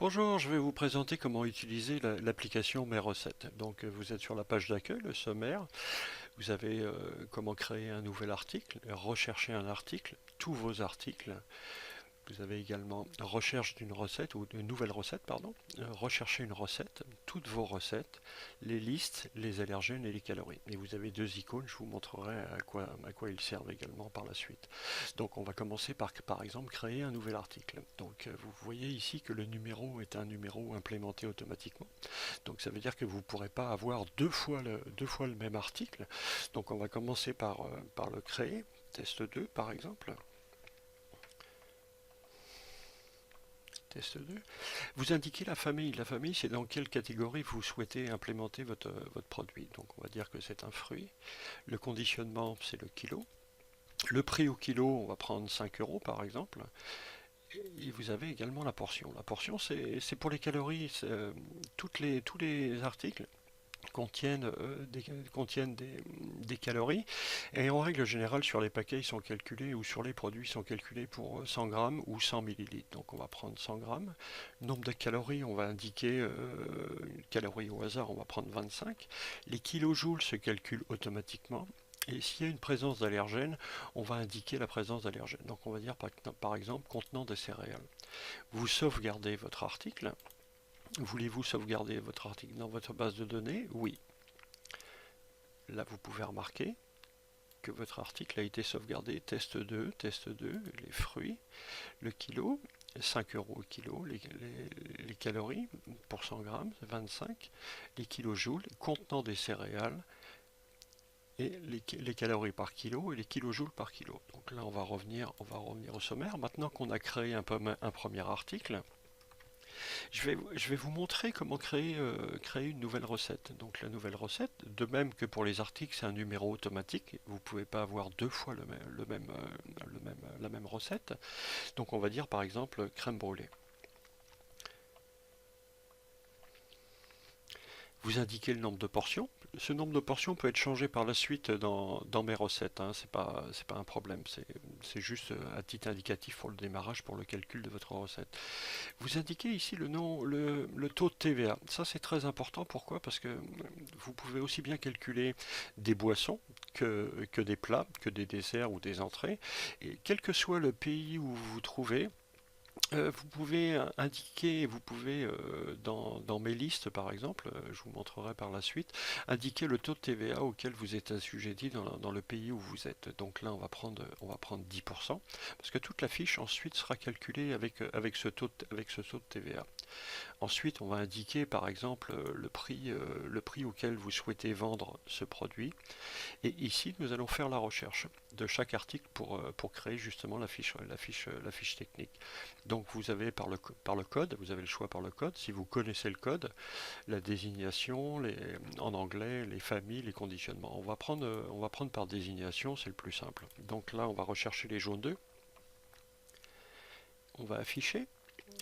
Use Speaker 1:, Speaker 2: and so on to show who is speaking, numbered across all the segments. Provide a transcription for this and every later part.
Speaker 1: Bonjour, je vais vous présenter comment utiliser l'application Mes Recettes. Donc vous êtes sur la page d'accueil, le sommaire. Vous avez comment créer un nouvel article, rechercher un article, tous vos articles. Vous avez également recherche d'une recette ou d'une nouvelle recette, pardon. Rechercher une recette, toutes vos recettes, les listes, les allergènes et les calories. Et vous avez deux icônes, je vous montrerai à quoi ils servent également par la suite. Donc on va commencer par exemple créer un nouvel article. Donc vous voyez ici que le numéro est un numéro implémenté automatiquement. Donc ça veut dire que vous ne pourrez pas avoir deux fois le même article. Donc on va commencer par le créer. Test 2 par exemple. Test 2. Vous indiquez la famille. La famille, c'est dans quelle catégorie vous souhaitez implémenter votre produit. Donc on va dire que c'est un fruit. Le conditionnement, c'est le kilo. Le prix au kilo, on va prendre 5 euros par exemple. Et vous avez également la portion. La portion, c'est pour les calories. Tous les articles contiennent des calories. Et en règle générale, sur les paquets, ils sont calculés, ou sur les produits, ils sont calculés pour 100 grammes ou 100 millilitres. Donc on va prendre 100 grammes. Nombre de calories, on va indiquer une calorie au hasard, on va prendre 25. Les kilojoules se calculent automatiquement. Et s'il y a une présence d'allergènes, on va indiquer la présence d'allergènes. Donc on va dire par exemple contenant des céréales. Vous sauvegardez votre article. Voulez-vous sauvegarder votre article dans votre base de données? Oui. Là, vous pouvez remarquer que votre article a été sauvegardé. Test 2, les fruits, le kilo, 5 euros au kilo, les calories pour 100 grammes, 25, les kilojoules contenant des céréales, et les calories par kilo et les kilojoules par kilo. Donc là, on va revenir au sommaire. Maintenant qu'on a créé un premier article, je vais vous montrer comment créer une nouvelle recette. Donc la nouvelle recette, de même que pour les articles, c'est un numéro automatique. Vous ne pouvez pas avoir deux fois la même recette. Donc on va dire par exemple crème brûlée. Vous indiquez le nombre de portions. Ce nombre de portions peut être changé par la suite dans mes recettes, hein. C'est pas un problème. C'est juste à titre indicatif pour le démarrage, pour le calcul de votre recette. Vous indiquez ici le taux de TVA. Ça, c'est très important. Pourquoi? Parce que vous pouvez aussi bien calculer des boissons que des plats, que des desserts ou des entrées. Et quel que soit le pays où vous vous trouvez, vous pouvez indiquer, dans mes listes par exemple, je vous montrerai par la suite, indiquer le taux de TVA auquel vous êtes assujetti dans le pays où vous êtes. Donc là, on va prendre 10%, parce que toute la fiche ensuite sera calculée avec ce taux de TVA. Ensuite, on va indiquer par exemple le prix auquel vous souhaitez vendre ce produit. Et ici, nous allons faire la recherche de chaque article pour créer justement la fiche technique. Donc vous avez par le code, vous avez le choix par le code. Si vous connaissez le code, la désignation, en anglais, les familles, les conditionnements. On va prendre par désignation, c'est le plus simple. Donc là, on va rechercher les jaunes 2. On va afficher.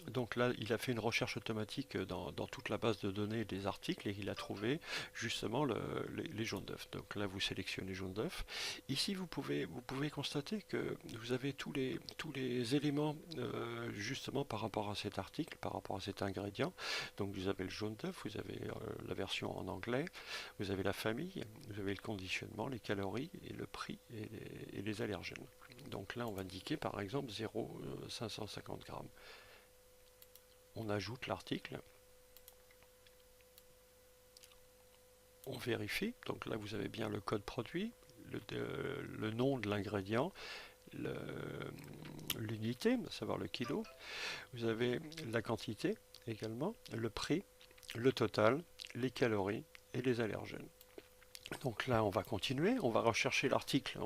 Speaker 1: Donc là, il a fait une recherche automatique dans toute la base de données des articles et il a trouvé justement les jaunes d'œufs. Donc là, vous sélectionnez jaune d'œuf. Ici, vous pouvez constater que vous avez tous les éléments justement par rapport à cet article, par rapport à cet ingrédient. Donc vous avez le jaune d'œuf, vous avez la version en anglais, vous avez la famille, vous avez le conditionnement, les calories et le prix et les allergènes. Donc là, on va indiquer par exemple 0,550 grammes. On ajoute l'article, on vérifie, donc là vous avez bien le code produit, le nom de l'ingrédient, l'unité, à savoir le kilo, vous avez la quantité également, le prix, le total, les calories et les allergènes. Donc là on va continuer, on va rechercher l'article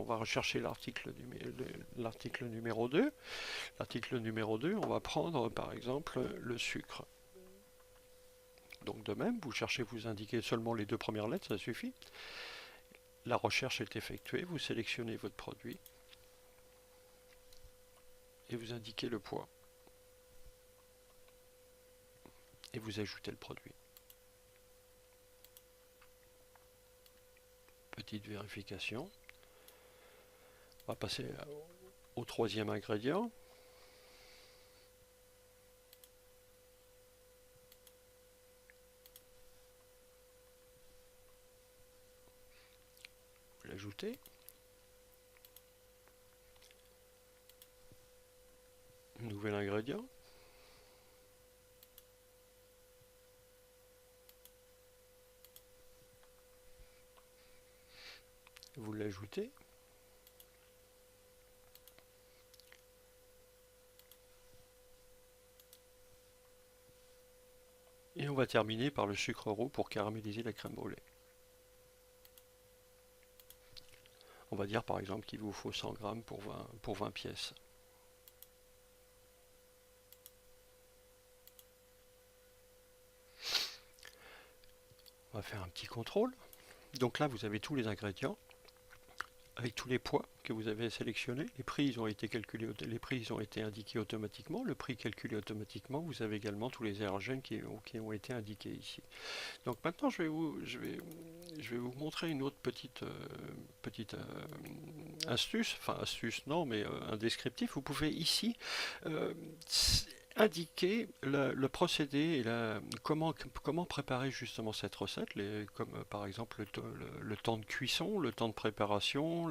Speaker 1: numéro 2. L'article numéro 2, on va prendre par exemple le sucre. Donc de même, vous indiquez seulement les deux premières lettres, ça suffit. La recherche est effectuée, vous sélectionnez votre produit et vous indiquez le poids. Et vous ajoutez le produit. Petite vérification. On va passer au troisième ingrédient. ajouter. Nouvel ingrédient. Vous l'ajoutez. Et on va terminer par le sucre roux pour caraméliser la crème brûlée. On va dire par exemple qu'il vous faut 100 grammes pour 20 pièces. On va faire un petit contrôle. Donc là, vous avez tous les ingrédients avec tous les poids que vous avez sélectionnés. Les prix, ils ont été calculés, les prix, ils ont été indiqués automatiquement. Le prix calculé automatiquement. Vous avez également tous les allergènes qui ont été indiqués ici. Donc maintenant, je vais vous montrer une autre petite astuce. Enfin, astuce, non, mais un descriptif. Vous pouvez ici euh, indiquer le procédé et comment préparer justement cette recette, comme par exemple le temps de cuisson, le temps de préparation,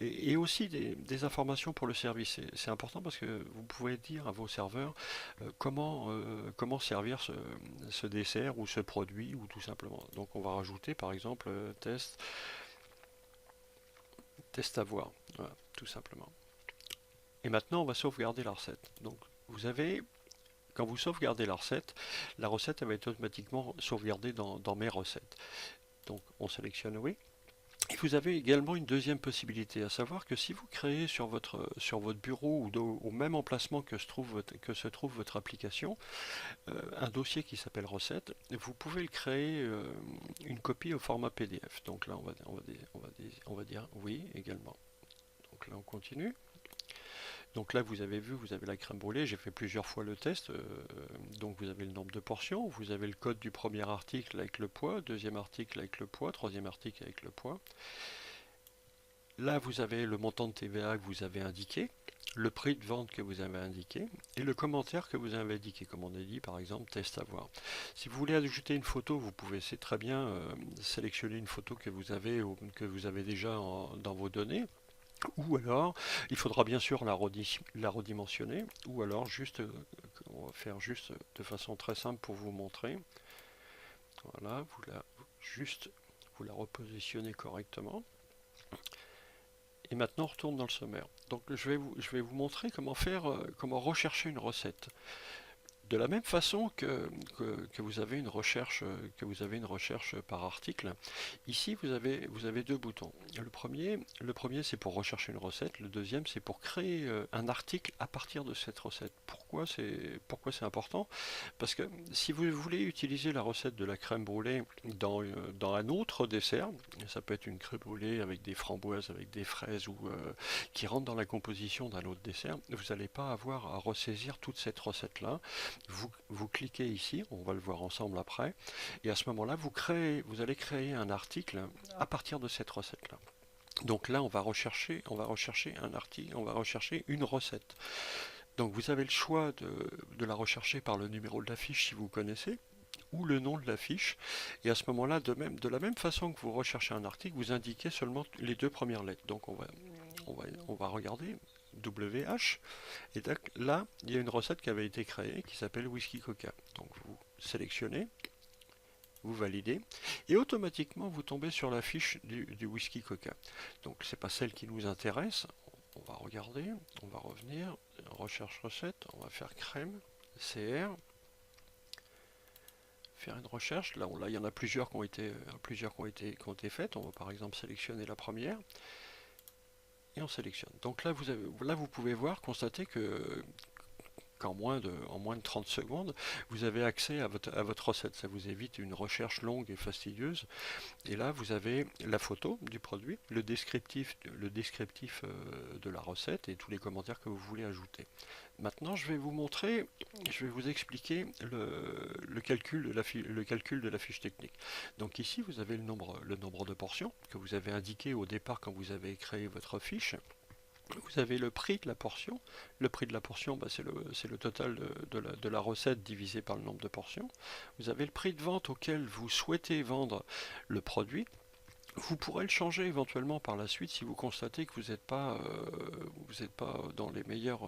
Speaker 1: et aussi des informations pour le service. C'est important parce que vous pouvez dire à vos serveurs comment servir ce dessert ou ce produit ou tout simplement. Donc on va rajouter par exemple test à voir, voilà, tout simplement. Et maintenant on va sauvegarder la recette. Donc vous avez quand vous sauvegardez la recette elle va être automatiquement sauvegardée dans mes recettes. Donc on sélectionne oui. Et vous avez également une deuxième possibilité, à savoir que si vous créez sur votre bureau ou au même emplacement que se trouve votre application, un dossier qui s'appelle recette, vous pouvez le créer une copie au format PDF. Donc là on va dire oui également. Donc là on continue. Donc là, vous avez vu, vous avez la crème brûlée. J'ai fait plusieurs fois le test. Donc vous avez le nombre de portions. Vous avez le code du premier article avec le poids, deuxième article avec le poids, troisième article avec le poids. Là, vous avez le montant de TVA que vous avez indiqué, le prix de vente que vous avez indiqué et le commentaire que vous avez indiqué. Comme on a dit, par exemple, test à voir. Si vous voulez ajouter une photo, vous pouvez, c'est très bien, sélectionner une photo que vous avez déjà dans vos données. Ou alors, il faudra bien sûr la redimensionner, ou alors on va faire juste de façon très simple pour vous montrer. Voilà, vous la repositionnez correctement. Et maintenant, on retourne dans le sommaire. Donc, je vais vous montrer comment rechercher une recette. De la même façon que vous avez une recherche, par article, ici vous avez deux boutons. Le premier c'est pour rechercher une recette, le deuxième c'est pour créer un article à partir de cette recette. Pourquoi c'est important? Parce que si vous voulez utiliser la recette de la crème brûlée dans un autre dessert, ça peut être une crème brûlée avec des framboises, avec des fraises ou qui rentre dans la composition d'un autre dessert, vous n'allez pas avoir à ressaisir toute cette recette-là. Vous cliquez ici, on va le voir ensemble après, et à ce moment-là, vous allez créer un article à partir de cette recette-là. Donc là, on va rechercher un article, on va rechercher une recette. Donc vous avez le choix de la rechercher par le numéro de la fiche si vous connaissez, ou le nom de la fiche. Et à ce moment-là, de la même façon que vous recherchez un article, vous indiquez seulement les deux premières lettres. Donc on va regarder WH. Et là, il y a une recette qui avait été créée qui s'appelle Whisky Coca. Donc vous sélectionnez, vous validez, et automatiquement vous tombez sur la fiche du Whisky Coca. Donc c'est pas celle qui nous intéresse. On va regarder, on va revenir, recherche recette, on va faire crème, CR, faire une recherche. Là, il y en a plusieurs qui ont été faites. On va par exemple sélectionner la première et on sélectionne. Donc là, vous pouvez constater qu'en moins de 30 secondes, vous avez accès à votre recette. Ça vous évite une recherche longue et fastidieuse. Et là, vous avez la photo du produit, le descriptif de la recette et tous les commentaires que vous voulez ajouter. Maintenant, je vais vous expliquer le calcul de la fiche technique. Donc ici, vous avez le nombre de portions que vous avez indiqué au départ quand vous avez créé votre fiche. Vous avez le prix de la portion. Le prix de la portion, c'est le total de la recette divisé par le nombre de portions. Vous avez le prix de vente auquel vous souhaitez vendre le produit. Vous pourrez le changer éventuellement par la suite si vous constatez que vous êtes pas dans les meilleurs,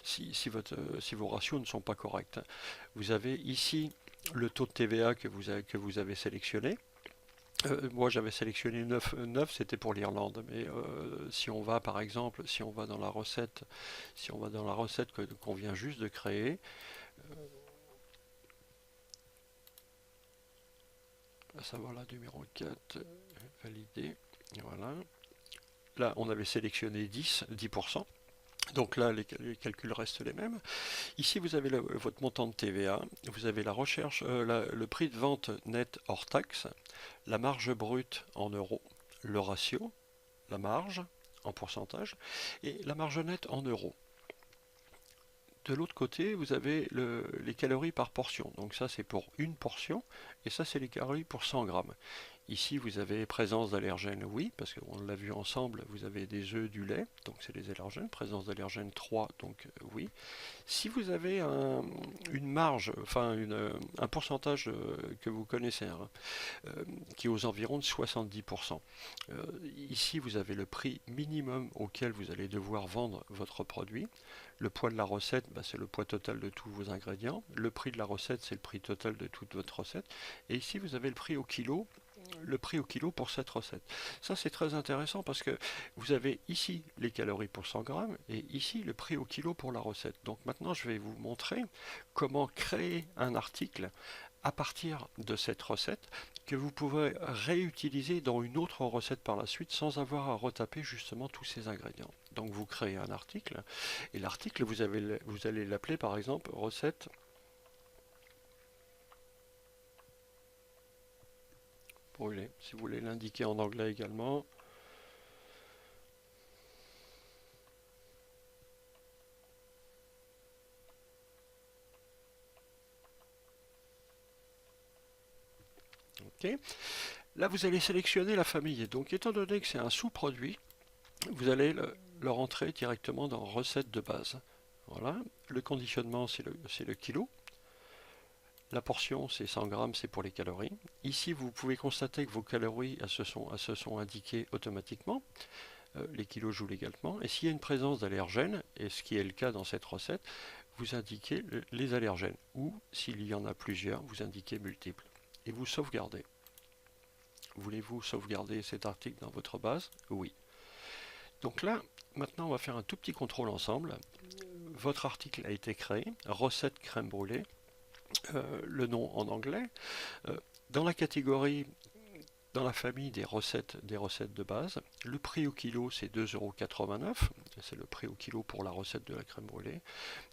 Speaker 1: si vos ratios ne sont pas corrects. Vous avez ici le taux de TVA que vous avez sélectionné. Moi j'avais sélectionné 9, c'était pour l'Irlande, mais si on va par exemple, si on va dans la recette, si on va dans la recette qu'on vient juste de créer, à savoir la numéro 4, validé, voilà. Là on avait sélectionné 10%. Donc là, les calculs restent les mêmes. Ici, vous avez votre montant de TVA, vous avez la recherche, le prix de vente net hors taxe, la marge brute en euros, le ratio, la marge en pourcentage, et la marge nette en euros. De l'autre côté, vous avez les calories par portion. Donc ça, c'est pour une portion, et ça, c'est les calories pour 100 grammes. Ici, vous avez présence d'allergènes, oui, parce qu'on l'a vu ensemble, vous avez des œufs, du lait, donc c'est les allergènes. Présence d'allergènes 3, donc oui. Si vous avez une marge, enfin un pourcentage que vous connaissez, hein, qui est aux environs de 70%. Ici, vous avez le prix minimum auquel vous allez devoir vendre votre produit. Le poids de la recette, bah, c'est le poids total de tous vos ingrédients. Le prix de la recette, c'est le prix total de toute votre recette. Et ici, vous avez le prix au kilo pour cette recette. Ça, c'est très intéressant parce que vous avez ici les calories pour 100 grammes et ici le prix au kilo pour la recette. Donc maintenant, je vais vous montrer comment créer un article à partir de cette recette que vous pouvez réutiliser dans une autre recette par la suite sans avoir à retaper justement tous ces ingrédients. Donc vous créez un article et l'article vous allez l'appeler par exemple recette brûlée. Si vous voulez l'indiquer en anglais également. Ok. Là vous allez sélectionner la famille. Donc étant donné que c'est un sous-produit, vous allez le rentrer directement dans recette de base. Voilà. Le conditionnement c'est le kilo. La portion, c'est 100 grammes, c'est pour les calories. Ici, vous pouvez constater que vos calories elles se sont indiquées automatiquement. Les kilos jouent également. Et s'il y a une présence d'allergènes, et ce qui est le cas dans cette recette, vous indiquez les allergènes. Ou, s'il y en a plusieurs, vous indiquez multiples. Et vous sauvegardez. Voulez-vous sauvegarder cet article dans votre base? Oui. Donc là, maintenant, on va faire un tout petit contrôle ensemble. Votre article a été créé, recette crème brûlée, le nom en anglais. Dans la catégorie, dans la famille des recettes de base, le prix au kilo c'est 2,89 €, c'est le prix au kilo pour la recette de la crème brûlée.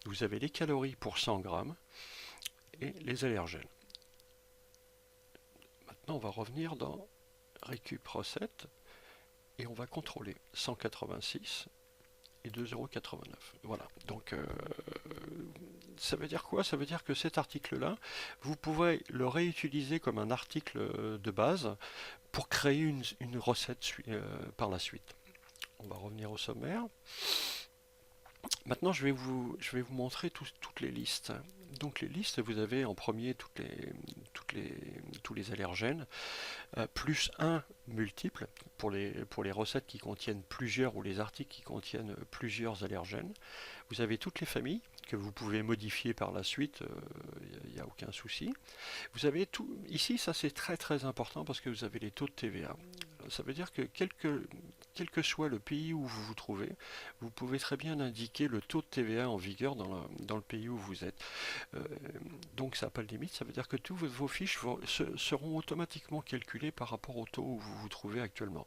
Speaker 1: Vous avez les calories pour 100 grammes et les allergènes. Maintenant on va revenir dans récup recette et on va contrôler 186 et 2,89 €. Voilà, donc ça veut dire quoi? Ça veut dire que cet article-là, vous pouvez le réutiliser comme un article de base pour créer une recette par la suite. On va revenir au sommaire. Maintenant, je vais vous montrer toutes les listes. Donc les listes, vous avez en premier tous les allergènes, plus un multiple pour les recettes qui contiennent plusieurs ou les articles qui contiennent plusieurs allergènes. Vous avez toutes les familles que vous pouvez modifier par la suite, il n'y a aucun souci. Vous avez tout, ici ça c'est très très important parce que vous avez les taux de TVA. Ça veut dire que quel que soit le pays où vous vous trouvez, vous pouvez très bien indiquer le taux de TVA en vigueur dans le pays où vous êtes. Euh, donc ça n'a pas de limite, ça veut dire que tous vos fiches seront automatiquement calculées par rapport au taux où vous vous trouvez actuellement.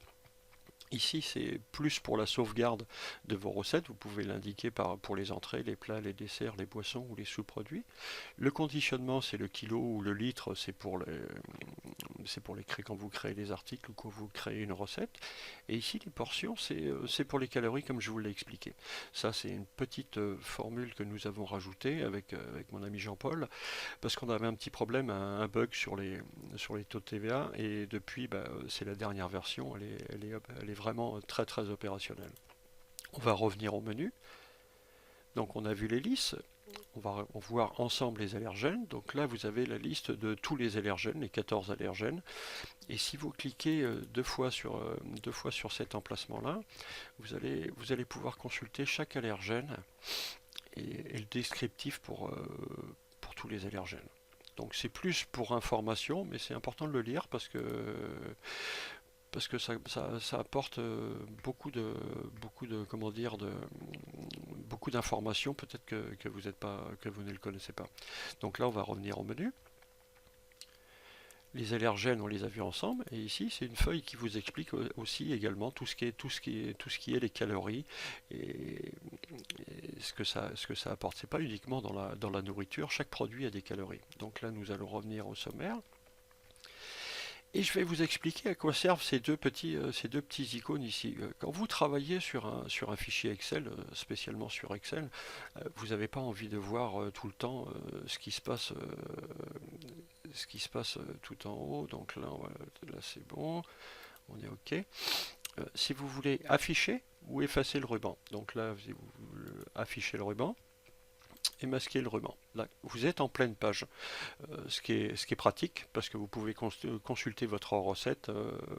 Speaker 1: Ici, c'est plus pour la sauvegarde de vos recettes. Vous pouvez l'indiquer pour les entrées, les plats, les desserts, les boissons ou les sous-produits. Le conditionnement, c'est le kilo ou le litre, c'est pour les quand vous créez les articles ou quand vous créez une recette. Et ici, les portions, c'est pour les calories, comme je vous l'ai expliqué. Ça, c'est une petite formule que nous avons rajoutée avec mon ami Jean-Paul, parce qu'on avait un petit problème, un bug sur les taux de TVA, et depuis, bah, c'est la dernière version, elle est vraiment très très opérationnelle. On va revenir au menu. Donc on a vu les listes. on va voir ensemble les allergènes. Donc là, vous avez la liste de tous les allergènes, les 14 allergènes. Et si vous cliquez deux fois sur cet emplacement-là, vous allez pouvoir consulter chaque allergène et le descriptif pour tous les allergènes. Donc c'est plus pour information, mais c'est important de le lire parce que ça apporte comment dire, beaucoup d'informations peut-être que vous êtes pas, que vous ne le connaissez pas. Donc là, on va revenir au menu. Les allergènes, on les a vus ensemble, et ici c'est une feuille qui vous explique aussi également tout ce qui est les calories et ce que ça apporte. C'est pas uniquement dans la nourriture, chaque produit a des calories. Donc là, nous allons revenir au sommaire. Et je vais vous expliquer à quoi servent ces deux petits icônes ici. Quand vous travaillez sur un fichier Excel, spécialement sur Excel, vous n'avez pas envie de voir tout le temps ce qui se passe tout en haut. Donc là, là c'est bon, on est OK. Si vous voulez afficher ou effacer le ruban, donc là, vous affichez le ruban et masquer le ruban. Là, vous êtes en pleine page, ce qui est pratique parce que vous pouvez consulter votre recette.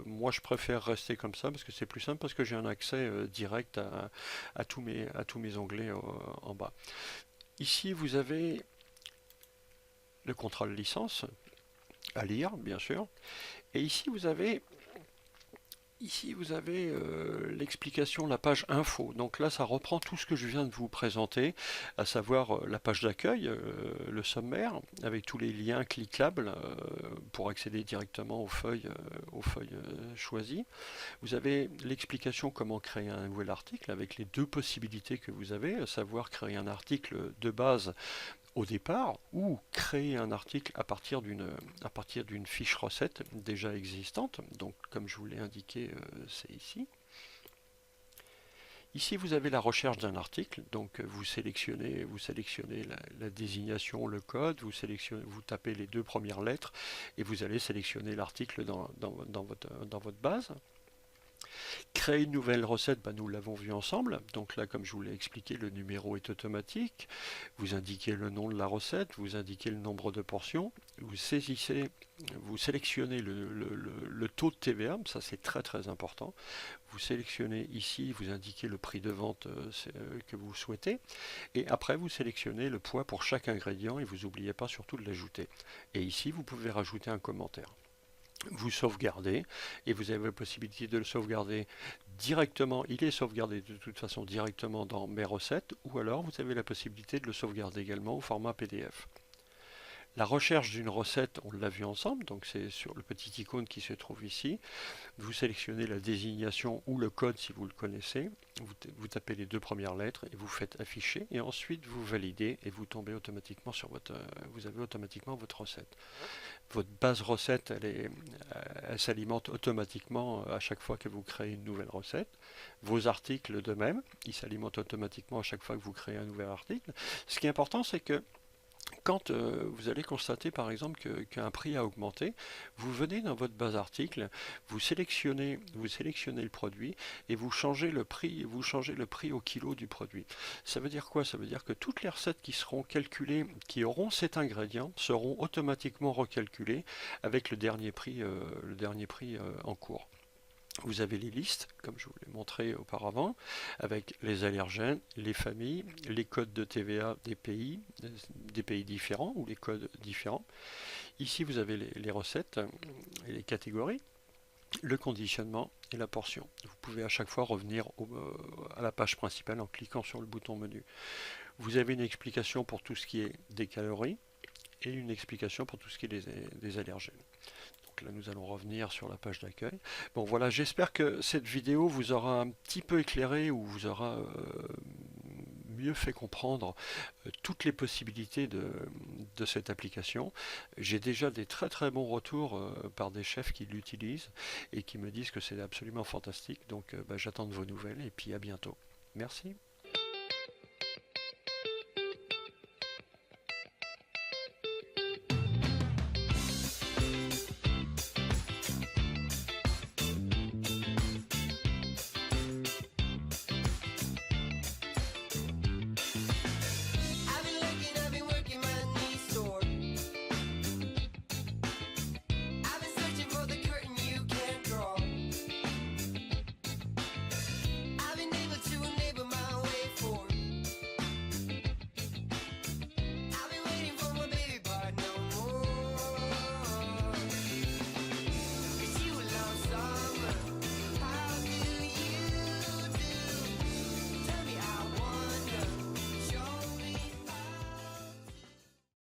Speaker 1: Moi, je préfère rester comme ça parce que c'est plus simple parce que j'ai un accès direct à tous mes onglets en bas. Ici, vous avez le contrat de licence à lire, bien sûr. Et ici, vous avez l'explication, la page info. Donc là, ça reprend tout ce que je viens de vous présenter, à savoir la page d'accueil, le sommaire, avec tous les liens cliquables pour accéder directement aux feuilles choisies. Vous avez l'explication comment créer un nouvel article, avec les deux possibilités que vous avez, à savoir créer un article de base au départ ou créer un article à partir d'une fiche recette déjà existante. Donc comme je vous l'ai indiqué, c'est ici. Ici, vous avez la recherche d'un article, donc vous sélectionnez la désignation, le code, vous tapez les deux premières lettres et vous allez sélectionner l'article dans votre base. Créer une nouvelle recette, nous l'avons vu ensemble. Donc là, comme je vous l'ai expliqué, le numéro est automatique. Vous indiquez le nom de la recette, vous indiquez le nombre de portions, vous sélectionnez le taux de TVA, ça c'est très très important. Vous sélectionnez ici, vous indiquez le prix de vente que vous souhaitez. Et après, vous sélectionnez le poids pour chaque ingrédient et vous n'oubliez pas surtout de l'ajouter. Et ici, vous pouvez rajouter un commentaire. Vous sauvegardez et vous avez la possibilité de le sauvegarder directement. Il est sauvegardé de toute façon directement dans mes recettes ou alors vous avez la possibilité de le sauvegarder également au format PDF. La recherche d'une recette, on l'a vu ensemble, donc c'est sur le petit icône qui se trouve ici. Vous sélectionnez la désignation ou le code si vous le connaissez. Vous tapez les deux premières lettres et vous faites afficher et ensuite vous validez et vous tombez automatiquement vous avez automatiquement votre recette. Votre base recette, elle s'alimente automatiquement à chaque fois que vous créez une nouvelle recette. Vos articles de même, ils s'alimentent automatiquement à chaque fois que vous créez un nouvel article. Ce qui est important, c'est que quand vous allez constater par exemple qu'un prix a augmenté, vous venez dans votre base article, vous sélectionnez le produit et vous changez le prix au kilo du produit. Ça veut dire quoi? Ça veut dire que toutes les recettes qui seront calculées, qui auront cet ingrédient, seront automatiquement recalculées avec le dernier prix en cours. Vous avez les listes, comme je vous l'ai montré auparavant, avec les allergènes, les familles, les codes de TVA des pays différents ou les codes différents. Ici, vous avez les recettes et les catégories, le conditionnement et la portion. Vous pouvez à chaque fois revenir à la page principale en cliquant sur le bouton menu. Vous avez une explication pour tout ce qui est des calories et une explication pour tout ce qui est des allergènes. Là, nous allons revenir sur la page d'accueil. Bon, voilà, j'espère que cette vidéo vous aura un petit peu éclairé ou vous aura mieux fait comprendre toutes les possibilités de cette application. J'ai déjà des très très bons retours par des chefs qui l'utilisent et qui me disent que c'est absolument fantastique. Donc, j'attends de vos nouvelles et puis à bientôt. Merci.